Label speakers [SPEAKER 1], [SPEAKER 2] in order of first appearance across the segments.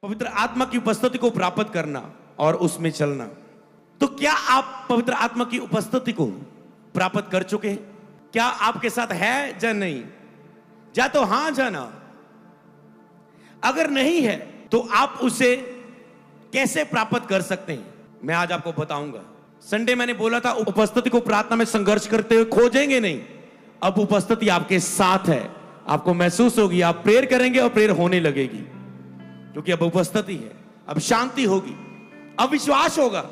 [SPEAKER 1] पवित्र आत्मा की उपस्थिति को प्राप्त करना और उसमें चलना। तो क्या आप पवित्र आत्मा की उपस्थिति को प्राप्त कर चुके हैं? क्या आपके साथ है या नहीं? या तो हां या ना। अगर नहीं है तो आप उसे कैसे प्राप्त कर सकते हैं, मैं आज आपको बताऊंगा। संडे मैंने बोला था उपस्थिति को प्रार्थना में संघर्ष करते हुए खोजेंगे नहीं। अब उपस्थिति आपके साथ है, आपको महसूस होगी, आप प्रेयर करेंगे और प्रेयर होने लगेगी, क्योंकि अब उपस्थिति है। अब शांति होगी, अब विश्वास होगा।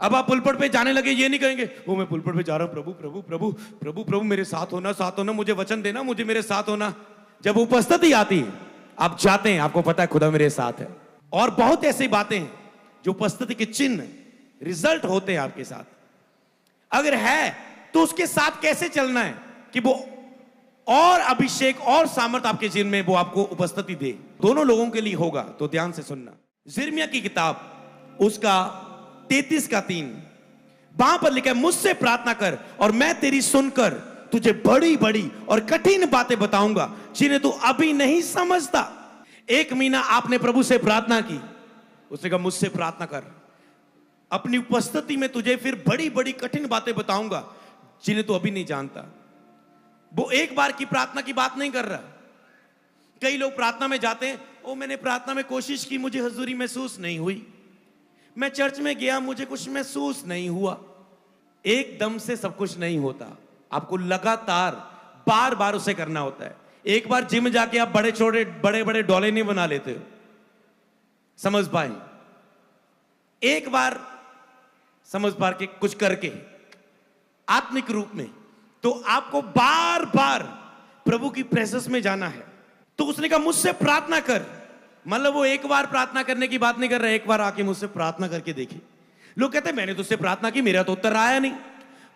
[SPEAKER 1] अब आप पुलपट पे जाने लगे, ये नहीं कहेंगे वो मैं पुलपट पे जा रहा हूं, प्रभु प्रभु प्रभु प्रभु प्रभु मेरे साथ होना, मुझे वचन देना, मुझे मेरे साथ होना। जब उपस्थिति आती है आप जाते हैं, आपको पता है खुदा मेरे साथ है। और बहुत ऐसी बातें हैं जो उपस्थिति के चिन्ह, रिजल्ट होते हैं आपके साथ। अगर है तो उसके साथ कैसे चलना है कि वो और अभिषेक और सामर्थ आपके जीवन में वो आपको उपस्थिति दे। दोनों लोगों के लिए होगा, तो ध्यान से सुनना। यिर्मयाह की किताब उसका 33:3 वहां पर लिखा है, मुझसे प्रार्थना कर और मैं तेरी सुनकर तुझे बड़ी बड़ी और कठिन बातें बताऊंगा जिन्हें तू अभी नहीं समझता। 1 महीना आपने प्रभु से प्रार्थना की, उसने कहा मुझसे प्रार्थना कर, अपनी उपस्थिति में तुझे फिर बड़ी बड़ी कठिन बातें बताऊंगा जिन्हें तू अभी नहीं जानता। वो एक बार की प्रार्थना की बात नहीं कर रहा। कई लोग प्रार्थना में जाते हैं, ओ मैंने प्रार्थना में कोशिश की, मुझे हुजूरी महसूस नहीं हुई, मैं चर्च में गया, मुझे कुछ महसूस नहीं हुआ। एकदम से सब कुछ नहीं होता, आपको लगातार बार बार उसे करना होता है। एक बार जिम जाके आप बड़े बड़े डोले नहीं बना लेते हो, समझ पाए? एक बार समझ पा के कुछ करके आत्मिक रूप में, तो आपको बार बार प्रभु की प्रेजेंस में जाना है। तो उसने कहा मुझसे प्रार्थना कर, मतलब वो एक बार प्रार्थना करने की बात नहीं कर रहा है, एक बार आके मुझसे प्रार्थना करके देखे। लोग कहते हैं मैंने तुझसे प्रार्थना की, मेरा तो उत्तर आया नहीं।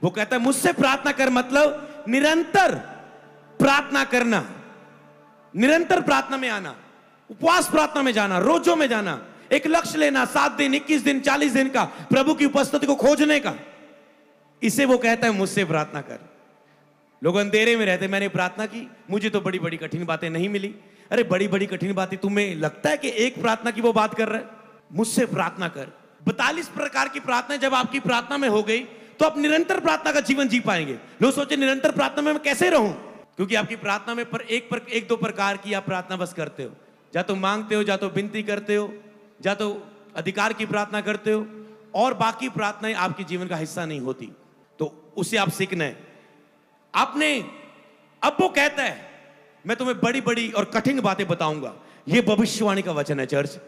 [SPEAKER 1] वो कहता है मुझसे प्रार्थना कर मतलब निरंतर प्रार्थना करना, निरंतर प्रार्थना में आना, उपवास प्रार्थना में जाना, रोजों में जाना, एक लक्ष्य लेना, 7 दिन 21 दिन 40 दिन का प्रभु की उपस्थिति को खोजने का। इसे वो कहता है मुझसे प्रार्थना कर। लोग अंधेरे में रहते, मैंने प्रार्थना की, मुझे तो बड़ी बड़ी कठिन बातें नहीं मिली। अरे बड़ी बड़ी कठिन बातें, तुम्हें लगता है कि एक प्रार्थना की वो बात कर रहा है? मुझसे प्रार्थना कर। 42 प्रकार की प्रार्थना जब आपकी प्रार्थना में हो गई तो आप निरंतर प्रार्थना का जीवन जी पाएंगे। लोग सोचे निरंतर प्रार्थना में मैं कैसे रहूं, क्योंकि आपकी प्रार्थना में एक दो प्रकार की आप प्रार्थना बस करते हो। या तो मांगते हो, या तो विनती करते हो, या तो अधिकार की प्रार्थना करते हो, और बाकी प्रार्थनाएं आपके जीवन का हिस्सा नहीं होती। तो उसे आप सीखना है आपने। अब वो कहता है मैं तुम्हें बड़ी बड़ी और कठिन बातें बताऊंगा। ये भविष्यवाणी का वचन है चर्च।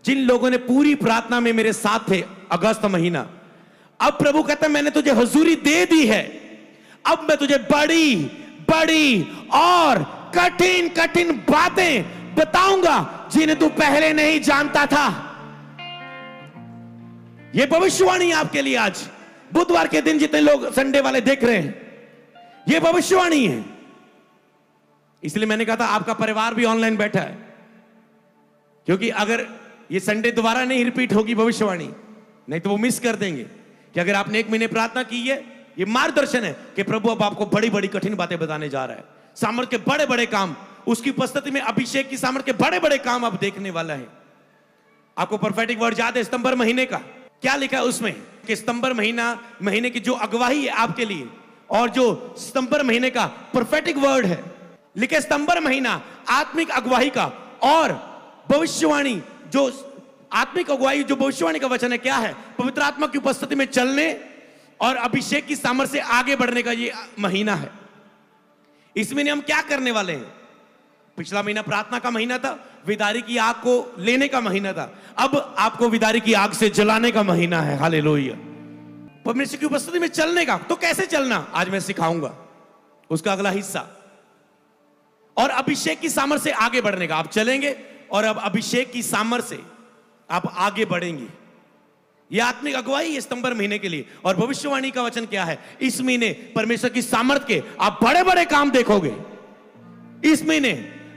[SPEAKER 1] जिन लोगों ने पूरी प्रार्थना में मेरे साथ थे अगस्त महीना, अब प्रभु कहता है मैंने तुझे हुजूरी दे दी है, अब मैं तुझे बड़ी बड़ी और कठिन कठिन बातें बताऊंगा जिन्हें तू पहले नहीं जानता था। यह भविष्यवाणी आपके लिए आज बुधवार के दिन जितने लोग संडे वाले देख रहे हैं, यह भविष्यवाणी है। इसलिए मैंने कहा था आपका परिवार भी ऑनलाइन बैठा है, क्योंकि अगर ये संडे दोबारा नहीं रिपीट होगी भविष्यवाणी, नहीं तो वो मिस कर देंगे। कि अगर आपने 1 महीने प्रार्थना की है, ये मार्गदर्शन है कि प्रभु अब आपको बड़ी बड़ी कठिन बातें बताने जा रहा है। सामर्थ के बड़े बड़े काम, उसकी उपस्थिति में अभिषेक की सामर्थ के बड़े बड़े काम आप देखने वाला है। आपको प्रोफेटिक वर्ड याद है सितंबर महीने का? क्या लिखा है उसमें कि सितंबर महीने की जो अगुवाई है आपके लिए, और जो सितंबर महीने का प्रोफेटिक वर्ड है, लिखे सितंबर महीना आत्मिक अगुवाई का, और भविष्यवाणी जो आत्मिक अगुवाई जो भविष्यवाणी का वचन है क्या है? पवित्र आत्मा की उपस्थिति में चलने और अभिषेक की सामर्थ से आगे बढ़ने का ये महीना है। इस महीने हम क्या करने वाले हैं? पिछला महीना प्रार्थना का महीना था, विदारी की आग को लेने का महीना था। अब आपको विदारी की आग से जलाने का महीना है। हालेलुया। परमेश्वर की उपस्थिति में चलने का। तो कैसे चलना आज मैं सिखाऊंगा, उसका अगला हिस्सा। और अभिषेक की सामर्थ से आगे बढ़ने का। आप चलेंगे और अब अभिषेक की सामर्थ से आप आगे बढ़ेंगे। यह आत्मिक अगुवाई है सितंबर महीने के लिए। और भविष्यवाणी का वचन क्या है? इस महीने परमेश्वर की सामर्थ के आप बड़े बड़े काम देखोगे। इस महीने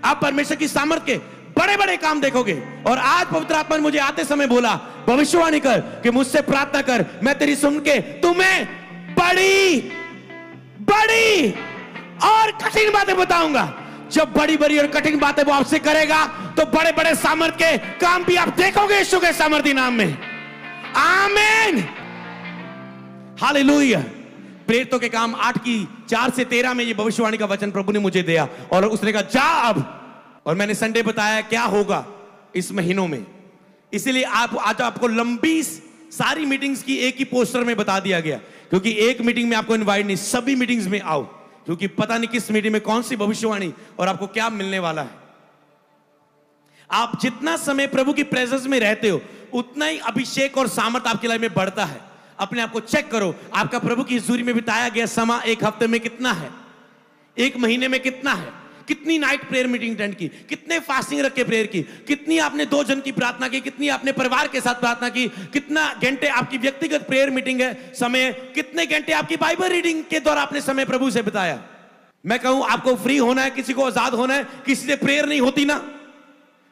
[SPEAKER 1] आप परमेश्वर की सामर्थ के बड़े बड़े काम देखोगे। और आज पवित्र आत्मा ने मुझे आते समय बोला भविष्यवाणी कर कि मुझसे प्रार्थना कर, मैं तेरी सुन के तुम्हें बड़ी बड़ी और कठिन बातें बताऊंगा जब बड़ी बड़ी और कठिन बातें वो आपसे करेगा तो बड़े बड़े सामर्थ के काम भी आप देखोगे यीशु के सामर्थी नाम में। आमीन, हालेलुया। प्रेरितों के काम 8:4 से 13 में ये भविष्यवाणी का वचन प्रभु ने मुझे दिया और उसने कहा जा अब। और मैंने संडे बताया क्या होगा इस महीनों में, इसीलिए आज आपको लंबी सारी मीटिंग्स की एक ही पोस्टर में बता दिया गया, क्योंकि एक मीटिंग में आपको इनवाइट नहीं, सभी मीटिंग्स में आओ, क्योंकि पता नहीं किस मीटिंग में कौन सी भविष्यवाणी और आपको क्या मिलने वाला है। आप जितना समय प्रभु की प्रेजेंस में रहते हो उतना ही अभिषेक और सामर्थ आपकी लाइफ में बढ़ता है। अपने आप को चेक करो, आपका प्रभु की हजूरी में बिताया गया समय एक हफ्ते में कितना है, एक महीने में कितना है, कितनी नाइट प्रेयर मीटिंग अटेंड की, कितने फास्टिंग रख के प्रेयर की, कितनी आपने 2 जन की प्रार्थना की, कितनी आपने परिवार के साथ प्रार्थना की, कितना घंटे आपकी व्यक्तिगत प्रेयर मीटिंग है समय, कितने घंटे आपकी बाइबल रीडिंग के दौरान आपने समय प्रभु से बिताया। मैं कहूं आपको फ्री होना है, किसी को आजाद होना है, किसी से प्रेयर नहीं होती ना,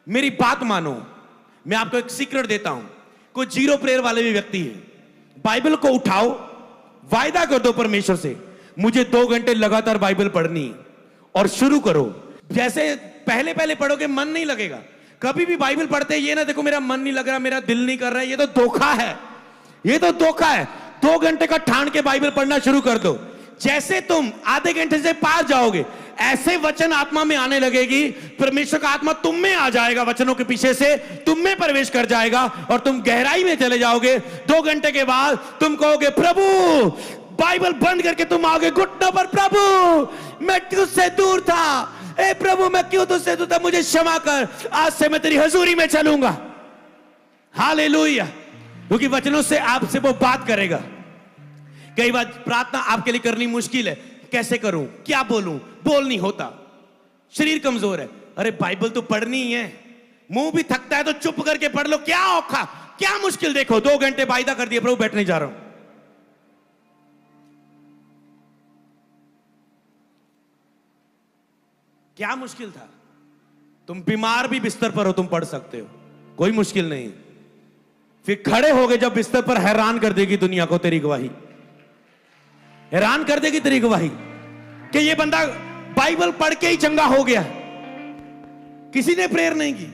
[SPEAKER 1] मेरी बात मानो। मैं आपको एक सीक्रेट देता हूं, कोई 0 प्रेयर वाले भी व्यक्ति है, बाइबल को उठाओ, वायदा कर दो परमेश्वर से मुझे 2 घंटे लगातार बाइबल पढ़नी और शुरू करो। जैसे पहले पहले पढ़ोगे मन नहीं लगेगा, कभी भी बाइबल पढ़ते ये ना देखो मेरा मन नहीं लग रहा, मेरा दिल नहीं कर रहा है, ये तो धोखा है, ये तो धोखा है। 2 घंटे का ठान के बाइबल पढ़ना शुरू कर दो। जैसे तुम आधे घंटे से पार जाओगे ऐसे वचन आत्मा में आने लगेगी, परमेश्वर का आत्मा तुम में आ जाएगा, वचनों के पीछे से तुम में प्रवेश कर जाएगा और तुम गहराई में चले जाओगे। 2 घंटे के बाद तुम कहोगे प्रभु, बाइबल बंद करके तुम आओगे घुटनों पर, प्रभु मैं तुझसे दूर था, ए प्रभु मैं क्यों तुझसे दूर था, मुझे क्षमा कर, आज से मैं तेरी हजूरी में चलूंगा। हालेलुया, क्योंकि वचनों से आपसे वो बात करेगा। कई बार प्रार्थना आपके लिए करनी मुश्किल है, कैसे करूं, क्या बोलूं, बोल नहीं होता, शरीर कमजोर है, अरे बाइबल तो पढ़नी ही है, मुंह भी थकता है तो चुप करके पढ़ लो, क्या औखा, क्या मुश्किल, देखो 2 घंटे वायदा कर दिया प्रभु बैठने जा रहा हूं। क्या मुश्किल था, तुम बीमार भी बिस्तर पर हो तुम पढ़ सकते हो, कोई मुश्किल नहीं। फिर खड़े हो गए जब बिस्तर पर, हैरान कर देगी दुनिया को तेरी गवाही, हैरान कर देगी तेरी गवाही कि ये बंदा बाइबल पढ़ के ही चंगा हो गया, किसी ने प्रेयर नहीं की,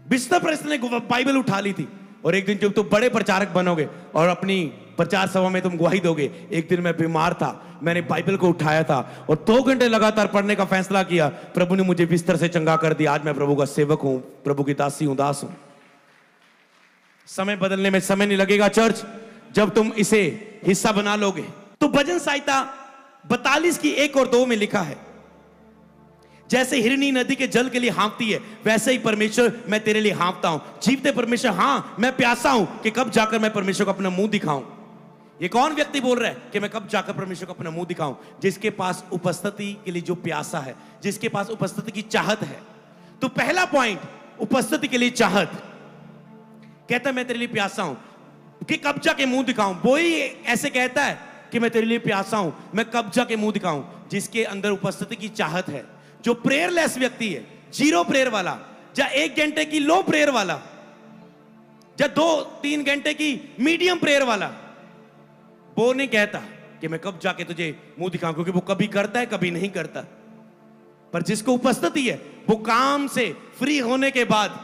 [SPEAKER 1] बिस्तर पर इसने बाइबल उठा ली थी। और एक दिन जब तुम बड़े प्रचारक बनोगे और अपनी प्रचार सभा में तुम गवाही दोगे, एक दिन मैं बीमार था, मैंने बाइबल को उठाया था और 2 घंटे लगातार पढ़ने का फैसला किया, प्रभु ने मुझे बिस्तर से चंगा कर दिया, आज मैं प्रभु का सेवक हूं, प्रभु की दासी हूं, दास हूं। समय बदलने में समय नहीं लगेगा चर्च, जब तुम इसे हिस्सा बना लोगे। तो भजन संहिता 42 की 1 और 2 में लिखा है, जैसे हिरनी नदी के जल के लिए हाँफती है वैसे ही परमेश्वर मैं तेरे लिए हाँफता हूं। जीवते परमेश्वर, हाँ मैं प्यासा हूं कि कब जाकर मैं परमेश्वर को अपना मुंह दिखाऊं। ये कौन व्यक्ति बोल रहा है कि मैं कब जाकर परमेश्वर को अपना मुंह दिखाऊं? जिसके पास उपस्थिति के लिए जो प्यासा है, जिसके पास उपस्थिति की चाहत है। तो पहला पॉइंट, उपस्थिति के लिए चाहत। कहता है मैं तेरे लिए प्यासा हूं कि कब जाके मुंह दिखाऊं। वो ही ऐसे कहता है कि मैं तेरे लिए प्यासा हूं, मैं कब जाके मुंह दिखाऊं, जिसके अंदर उपस्थिति की चाहत है। जो प्रेयरलेस व्यक्ति है, 0 प्रेयर वाला, या 1 घंटे की लो प्रेयर वाला, या 2-3 घंटे की मीडियम प्रेयर वाला, वो नहीं कहता कि मैं कब जाके तुझे मुंह दिखाऊं, क्योंकि वो कभी करता है कभी नहीं करता। पर जिसको उपस्थिति है, वो काम से फ्री होने के बाद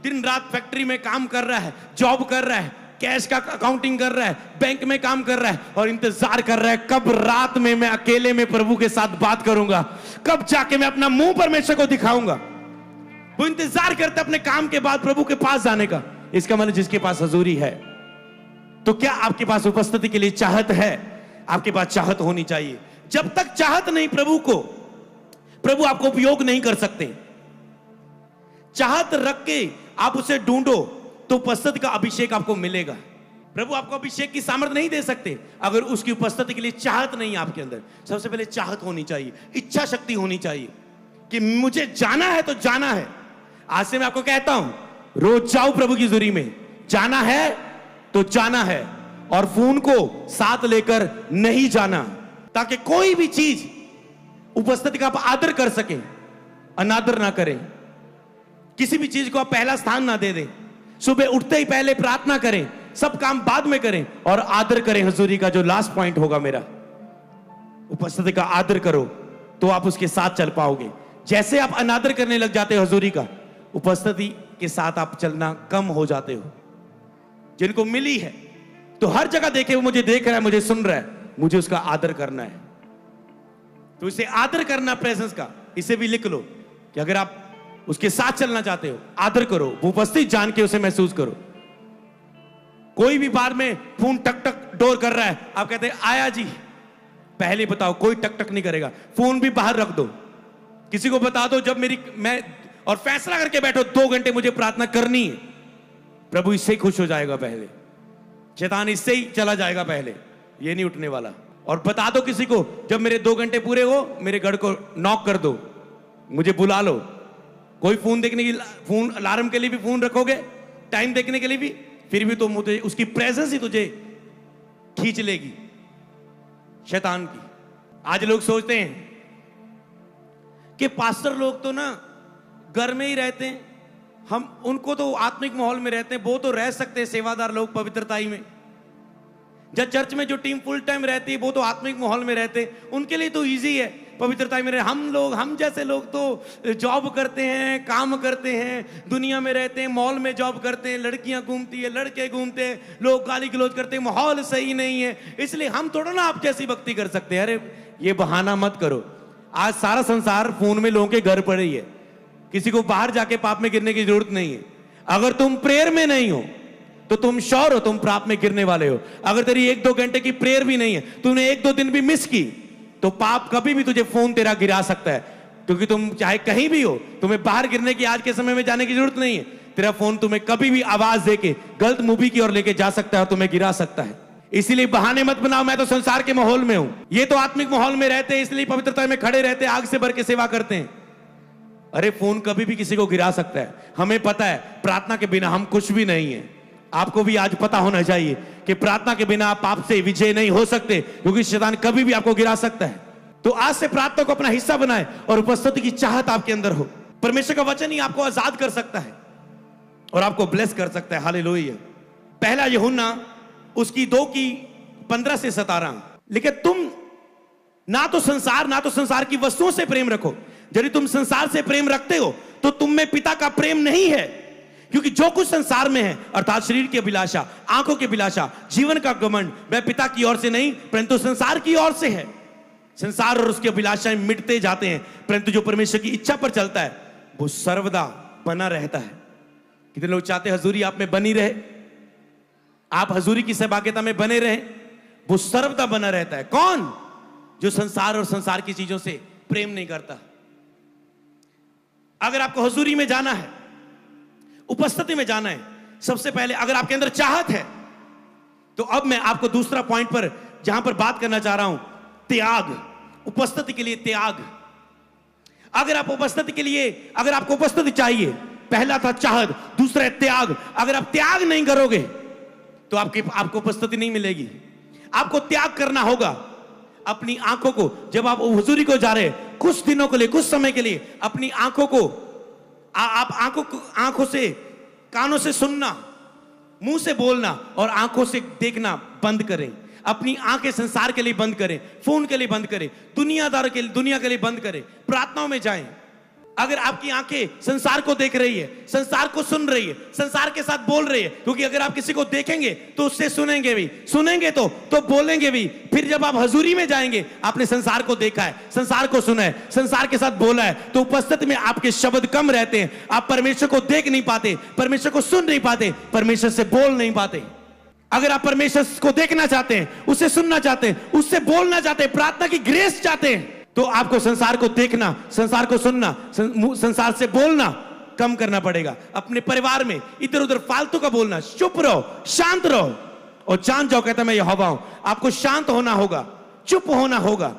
[SPEAKER 1] दिन रात फैक्ट्री में काम कर रहा है, जॉब कर रहा है, कैश का अकाउंटिंग कर रहा है, बैंक में काम कर रहा है और इंतजार कर रहा है कब रात में मैं अकेले में प्रभु के साथ बात करूंगा, कब जाके मैं अपना मुंह परमेश्वर को दिखाऊंगा। वो इंतजार करता है अपने काम के बाद प्रभु के पास जाने का। इसका मतलब जिसके पास हजूरी है। तो क्या आपके पास उपस्थिति के लिए चाहत है? आपके पास चाहत होनी चाहिए। जब तक चाहत नहीं प्रभु को, प्रभु आपको उपयोग नहीं कर सकते। चाहत रख के आप उसे ढूंढो तो उपस्थिति का अभिषेक आपको मिलेगा। प्रभु आपको अभिषेक की सामर्थ्य नहीं दे सकते अगर उसकी उपस्थिति के लिए चाहत नहीं है आपके अंदर। सबसे पहले चाहत होनी चाहिए, इच्छा शक्ति होनी चाहिए कि मुझे जाना है तो जाना है। आज से मैं आपको कहता हूं, रोज जाओ प्रभु की हजूरी में। जाना है तो जाना है और फोन को साथ लेकर नहीं जाना, ताकि कोई भी चीज उपस्थिति का आप आदर कर सके, अनादर ना करें। किसी भी चीज को आप पहला स्थान ना दे दें। सुबह उठते ही पहले प्रार्थना करें, सब काम बाद में करें और आदर करें हजूरी का। जो लास्ट पॉइंट होगा मेरा, उपस्थिति का आदर करो तो आप उसके साथ चल पाओगे। जैसे आप अनादर करने लग जाते हो हजूरी का, उपस्थिति के साथ आप चलना कम हो जाते हो। जिनको मिली है तो हर जगह देखे वो मुझे देख रहा है, मुझे सुन रहा है, मुझे उसका आदर करना है। तो इसे आदर करना प्रेजेंस का, इसे भी लिख लो कि अगर आप उसके साथ चलना चाहते हो, आदर करो, वो उपस्थित जान के उसे महसूस करो। कोई भी बार में फोन टक टक डोर कर रहा है, आप कहते हैं आया जी, पहले बताओ, कोई टक टक नहीं करेगा। फोन भी बाहर रख दो, किसी को बता दो जब मैं और फैसला करके बैठो 2 घंटे मुझे प्रार्थना करनी है, प्रभु इससे ही खुश हो जाएगा पहले, शैतान इससे ही चला जाएगा पहले, ये नहीं उठने वाला। और बता दो किसी को जब मेरे 2 घंटे पूरे हो मेरे घर को नॉक कर दो, मुझे बुला लो। कोई फोन देखने की, फोन अलार्म के लिए भी फोन रखोगे, टाइम देखने के लिए भी, फिर भी तो मुझे उसकी प्रेजेंस ही तुझे खींच लेगी, शैतान की। आज लोग सोचते हैं कि पास्टर लोग तो ना घर में ही रहते हैं, हम उनको तो आत्मिक माहौल में रहते हैं, वो तो रह सकते हैं सेवादार लोग पवित्रताई में। जब चर्च में जो टीम फुल टाइम रहती है वो तो आत्मिक माहौल में रहते हैं, उनके लिए तो इजी है पवित्रताई में रहे। हम जैसे लोग तो जॉब करते हैं, काम करते हैं, दुनिया में रहते हैं, मॉल में जॉब करते हैं, लड़कियां घूमती है, लड़के घूमते हैं, लोग गाली गलौज करते हैं, माहौल सही नहीं है, इसलिए हम थोड़ा ना आप जैसी भक्ति कर सकते हैं। अरे ये बहाना मत करो, आज सारा संसार फोन में लोगों के घर पड़े ही है, किसी को बाहर जाके पाप में गिरने की जरूरत नहीं है। अगर तुम प्रेयर में नहीं हो तो तुम श्योर हो तुम पाप में गिरने वाले हो। अगर तेरी 1-2 घंटे की प्रेयर भी नहीं है, तूने 1-2 दिन भी मिस की, तो पाप कभी भी तुझे फोन तेरा गिरा सकता है। क्योंकि तुम चाहे कहीं भी हो, तुम्हें बाहर गिरने की आज के समय में जाने की जरूरत नहीं है। तेरा फोन तुम्हें कभी भी आवाज देके गलत मूवी की ओर लेके जा सकता है और तुम्हें गिरा सकता है। इसीलिए बहाने मत बनाओ, मैं तो संसार के माहौल में हूं, ये तो आत्मिक माहौल में रहते हैं, इसलिए पवित्रता में खड़े रहते हैं, आग से भर के सेवा करते हैं। अरे फोन कभी भी किसी को गिरा सकता है। हमें पता है प्रार्थना के बिना हम कुछ भी नहीं है। आपको भी आज पता होना चाहिए कि प्रार्थना के बिना आप पाप से विजय नहीं हो सकते, क्योंकि शैतान कभी भी आपको गिरा सकता है। तो आज से प्रार्थना को अपना हिस्सा बनाए और उपस्थिति की चाहत आपके अंदर हो। परमेश्वर का वचन ही आपको आजाद कर सकता है और आपको ब्लेस कर सकता है। हालेलुया। पहला यूहन्ना उसकी 2:15 से 17, लेकिन तुम ना तो संसार की वस्तुओं से प्रेम रखो। यदि तुम संसार से प्रेम रखते हो तो तुम में पिता का प्रेम नहीं है, क्योंकि जो कुछ संसार में है अर्थात शरीर की अभिलाषा, आंखों की अभिलाषा, जीवन का घमंड, वह पिता की ओर से नहीं परंतु संसार की ओर से है। संसार और उसकी अभिलाषाएं मिटते जाते हैं, परंतु जो परमेश्वर की इच्छा पर चलता है वो सर्वदा बना रहता है। कितने लोग चाहते हजूरी आप में बनी रहे, आप हजूरी की सहभागिता में बने रहे, वो सर्वदा बना रहता है। कौन? जो संसार और संसार की चीजों से प्रेम नहीं करता। अगर आपको हजूरी में जाना है, उपस्थिति में जाना है, सबसे पहले अगर आपके अंदर चाहत है, तो अब मैं आपको दूसरा पॉइंट पर जहां पर बात करना चाह रहा हूं, त्याग, उपस्थिति के लिए त्याग। अगर आप उपस्थिति के लिए, अगर आपको उपस्थिति चाहिए, पहला था चाहत, दूसरा है त्याग। अगर आप त्याग नहीं करोगे तो आपको उपस्थिति नहीं मिलेगी। आपको त्याग करना होगा अपनी आंखों को। जब आप हुजूरी को जा रहे हैं, कुछ दिनों के लिए, कुछ समय के लिए अपनी आंखों को, आप आंखों से, कानों से सुनना, मुंह से बोलना और आंखों से देखना बंद करें। अपनी आंखें संसार के लिए बंद करें, फोन के लिए बंद करें, दुनिया के लिए बंद करें, प्रार्थनाओं में जाएं। अगर आपकी आंखें संसार को देख रही है, संसार को सुन रही है, संसार के साथ बोल रही है, क्योंकि अगर आप किसी को देखेंगे तो उससे सुनेंगे तो बोलेंगे भी। फिर जब आप हजूरी में जाएंगे, आपने संसार को देखा है, संसार को सुना है, संसार के साथ बोला है, तो उपस्थिति में आपके शब्द कम रहते हैं। आप परमेश्वर को देख नहीं पाते, परमेश्वर को सुन नहीं पाते, परमेश्वर से बोल नहीं पाते। अगर आप परमेश्वर को देखना चाहते हैं, उसे सुनना चाहते हैं, उससे बोलना चाहते हैं, प्रार्थना की ग्रेस चाहते हैं, तो आपको संसार को देखना, संसार को सुनना, संसार से बोलना कम करना पड़ेगा। अपने परिवार में इधर उधर फालतू का बोलना, चुप रहो, शांत रहो और जान जाओ, कहता मैं यहोवा हूं। आपको शांत होना होगा, चुप होना होगा,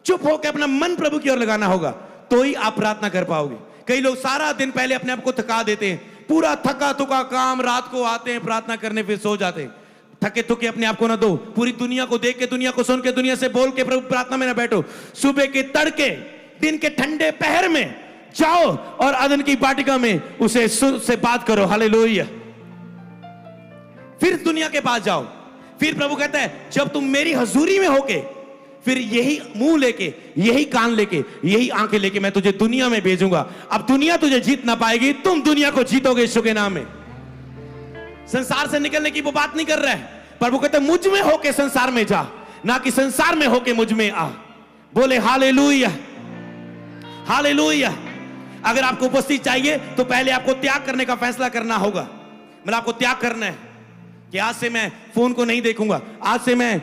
[SPEAKER 1] चुप होकर अपना मन प्रभु की ओर लगाना होगा, तो ही आप प्रार्थना कर पाओगे। कई लोग सारा दिन पहले अपने आप को थका देते हैं, पूरा थका थुका काम, रात को आते हैं प्रार्थना करने, फिर सो जाते हैं। थके थुके अपने आप को ना दो, पूरी दुनिया को देख के, दुनिया को सुन के, दुनिया से बोल के प्रभु प्रार्थना में ना बैठो। सुबह के तड़के, दिन के ठंडे पहर में जाओ और अदन की वाटिका में उसे बात करो। हालेलुया। फिर दुनिया के पास जाओ। फिर प्रभु कहता है जब तुम मेरी हजूरी में होके फिर यही मुंह लेके, यही कान लेके, यही आंखें लेके मैं तुझे दुनिया में भेजूंगा। अब दुनिया तुझे जीत ना पाएगी, तुम दुनिया को जीतोगे यीशु के नाम में। संसार से निकलने की वो बात नहीं कर रहा है, पर वो कहते मुझ में होके संसार में जा, ना कि संसार में होके मुझ में आ। बोले हालेलुया, हालेलुया। अगर आपको उपस्थिति चाहिए तो पहले आपको त्याग करने का फैसला करना होगा। मतलब आपको त्याग करना है कि आज से मैं फोन को नहीं देखूंगा, आज से मैं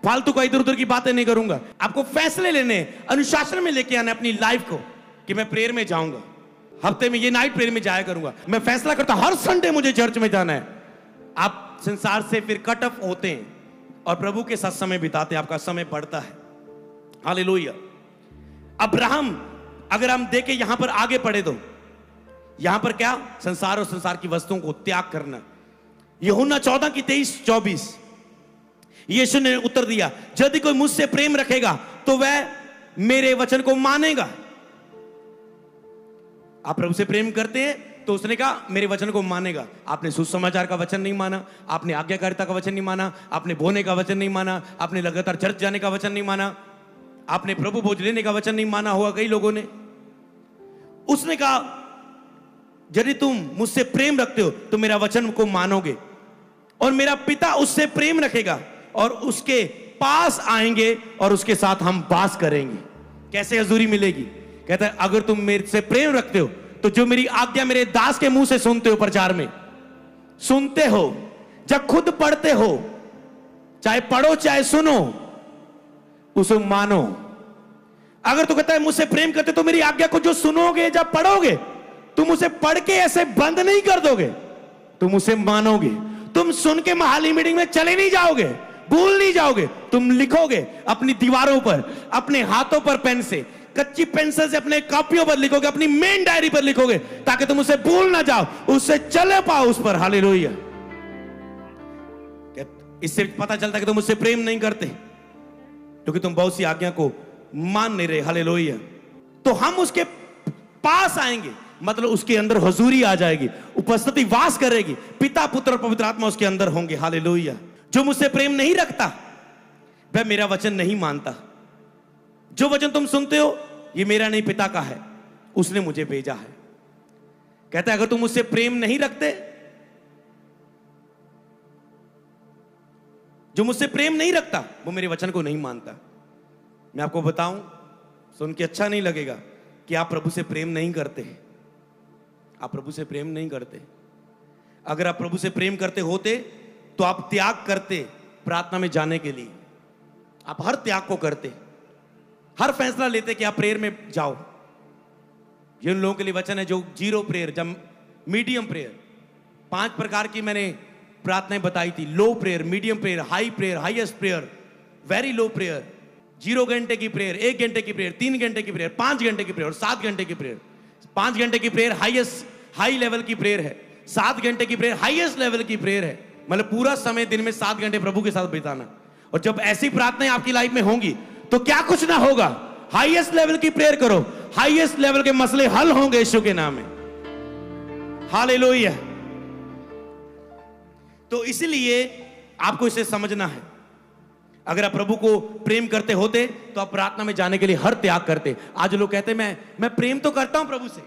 [SPEAKER 1] फालतू का इधर उधर की बातें नहीं करूंगा। आपको फैसले लेने, अनुशासन में लेके आना अपनी लाइफ को कि मैं प्रेयर में जाऊंगा, हफ्ते में ये नाइट प्रेयर में जाया करूंगा। मैं फैसला करता हूं हर संडे मुझे चर्च में जाना है। आप संसार से फिर कट ऑफ होते हैं और प्रभु के साथ समय बिताते हैं, आपका समय बढ़ता है। हालेलुया। अब्राहम, अगर हम देखें यहां पर आगे पढ़े तो यहां पर क्या, संसार और संसार की वस्तुओं को त्याग करना। यूहन्ना 14 की 23-24 यीशु ने उत्तर दिया, यदि कोई मुझसे प्रेम रखेगा तो वह मेरे वचन को मानेगा। आप प्रभु से प्रेम करते हैं तो उसने कहा मेरे वचन को मानेगा। आपने सुसमाचार का वचन नहीं माना, आपने आज्ञाकारिता का वचन नहीं माना, आपने बोने का वचन नहीं माना, आपने लगातार चर्च जाने का वचन नहीं माना, आपने प्रभु भोज लेने का वचन नहीं माना होगा कई लोगों ने। उसने कहा यदि तुम मुझसे प्रेम रखते हो तो मेरा वचन को मानोगे और मेरा पिता उससे प्रेम रखेगा और उसके पास आएंगे और उसके साथ हम वास करेंगे। कैसे हजूरी मिलेगी? कहता है अगर तुम मेरे से प्रेम रखते हो तो जो मेरी आज्ञा मेरे दास के मुंह से सुनते हो, प्रचार में सुनते हो, जब खुद पढ़ते हो, चाहे पढ़ो चाहे सुनो, उसे मानो। अगर तू कहता है मुझसे प्रेम करते तो मेरी आज्ञा को जो सुनोगे, जब पढ़ोगे, तुम उसे पढ़ के ऐसे बंद नहीं कर दोगे, तुम उसे मानोगे। तुम सुन के महाली मीटिंग में चले नहीं जाओगे, भूल नहीं जाओगे, तुम लिखोगे अपनी दीवारों पर, अपने हाथों पर पेन से, कच्ची पेंसिल से अपने कॉपियों पर लिखोगे, अपनी मेन डायरी पर लिखोगे, ताकि तुम उसे भूल ना जाओ, उससे चले पाओ उस पर। हालेलुया। इससे पता चलता है कि तुम उससे प्रेम नहीं करते, क्योंकि तुम बहुत सी आज्ञा को मान नहीं रहे। हालेलुया। तो हम उसके पास आएंगे, मतलब उसके अंदर हुजूरी आ जाएगी, उपस्थिति वास करेगी, पिता पुत्र और पवित्र आत्मा उसके अंदर होंगे। हालेलुया। जो मुझसे प्रेम नहीं रखता वह मेरा वचन नहीं मानता। जो वचन तुम सुनते हो ये मेरा नहीं, पिता का है, उसने मुझे भेजा है। कहता है अगर तुम मुझसे प्रेम नहीं रखते, जो मुझसे प्रेम नहीं रखता वो मेरे वचन को नहीं मानता। मैं आपको बताऊं, सुन के अच्छा नहीं लगेगा कि आप प्रभु से प्रेम नहीं करते। आप प्रभु से प्रेम नहीं करते। अगर आप प्रभु से प्रेम करते होते तो आप त्याग करते प्रार्थना में जाने के लिए। आप हर त्याग को करते, हर फैसला लेते कि आप प्रेयर में जाओ। जिन लोगों के लिए वचन है जो जीरो प्रेयर, जब मीडियम प्रेयर, 5 प्रकार की मैंने प्रार्थनाएं बताई थी। Low prayer, medium prayer, high prayer, highest prayer, very low prayer, 0 घंटे की प्रेयर, 1 घंटे की प्रेयर, 3 घंटे की प्रेयर, 5 घंटे की प्रेयर और 7 घंटे की प्रेयर। 5 घंटे की प्रेयर हाई लेवल की प्रेयर है, 7 घंटे की प्रेयर हाईएस्ट लेवल की प्रेयर है। मतलब पूरा समय दिन में 7 घंटे प्रभु के साथ बिताना। और जब ऐसी प्रार्थनाएं आपकी लाइफ में होंगी तो क्या कुछ ना होगा, हाईएस्ट लेवल की प्रेयर करो, हाईएस्ट लेवल के मसले हल होंगे यीशु के नाम में। हालेलुया। तो इसलिए आपको इसे समझना है। अगर आप प्रभु को प्रेम करते होते तो आप प्रार्थना में जाने के लिए हर त्याग करते। आज लोग कहते हैं मैं प्रेम तो करता हूं प्रभु से,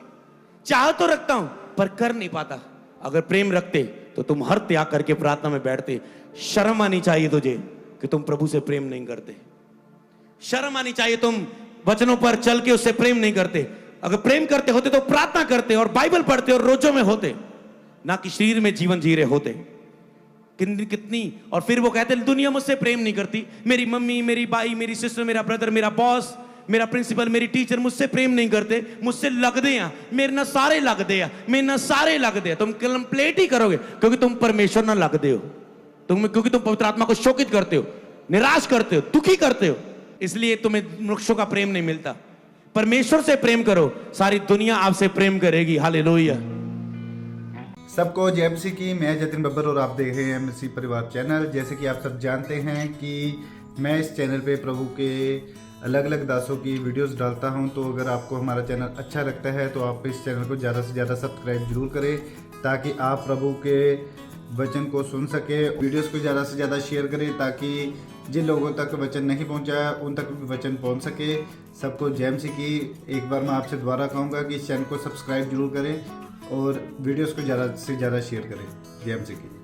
[SPEAKER 1] चाह तो रखता हूं, पर कर नहीं पाता। अगर प्रेम रखते तो तुम हर त्याग करके प्रार्थना में बैठते। शर्म आनी चाहिए तुझे कि तुम प्रभु से प्रेम नहीं करते। शर्म आनी चाहिए तुम वचनों पर चल के उससे प्रेम नहीं करते। अगर प्रेम करते होते तो प्रार्थना करते और बाइबल पढ़ते और रोजों में होते, ना कि शरीर में जीवन जी रहे होते। कितनी और फिर वो कहते दुनिया मुझसे प्रेम नहीं करती, मेरी मम्मी, मेरी भाई, मेरी सिस्टर, मेरा ब्रदर, मेरा बॉस, मेरा प्रिंसिपल, मेरी टीचर मुझसे प्रेम नहीं करते, मुझसे लगदे हैं, मेरे ना सारे लगदे हैं, मेरे ना सारे लगदे हैं। तुम कंप्लेंट ही करोगे क्योंकि तुम परमेश्वर ना लगदे हो, क्योंकि तुम पवित्र आत्मा को शोकित करते हो, निराश करते हो, दुखी करते हो, इसलिए तुम्हें मनुष्यों का प्रेम नहीं मिलता। परमेश्वर से प्रेम करो, सारी दुनिया आपसे प्रेम करेगी। हालेलुया।
[SPEAKER 2] सबको जय मसीह की। मैं जतिन बब्बर और आप देख रहे हैं मसीह परिवार चैनल। जैसे कि आप सब जानते हैं कि मैं इस चैनल पे प्रभु के अलग अलग दासों की वीडियोस डालता हूं, तो अगर आपको हमारा चैनल अच्छा लगता है तो आप इस चैनल को ज़्यादा से ज़्यादा सब्सक्राइब जरूर करें, ताकि आप प्रभु के वचन को सुन सके। वीडियोस को ज़्यादा से ज़्यादा शेयर करें ताकि जिन लोगों तक वचन नहीं पहुंचा उन तक भी वचन पहुंच सके। सबको जय मसीह की। एक बार मैं आपसे दोबारा कहूँगा कि इस चैनल को सब्सक्राइब जरूर करें और वीडियोस को ज़्यादा से ज़्यादा शेयर करें। जय मसीह की।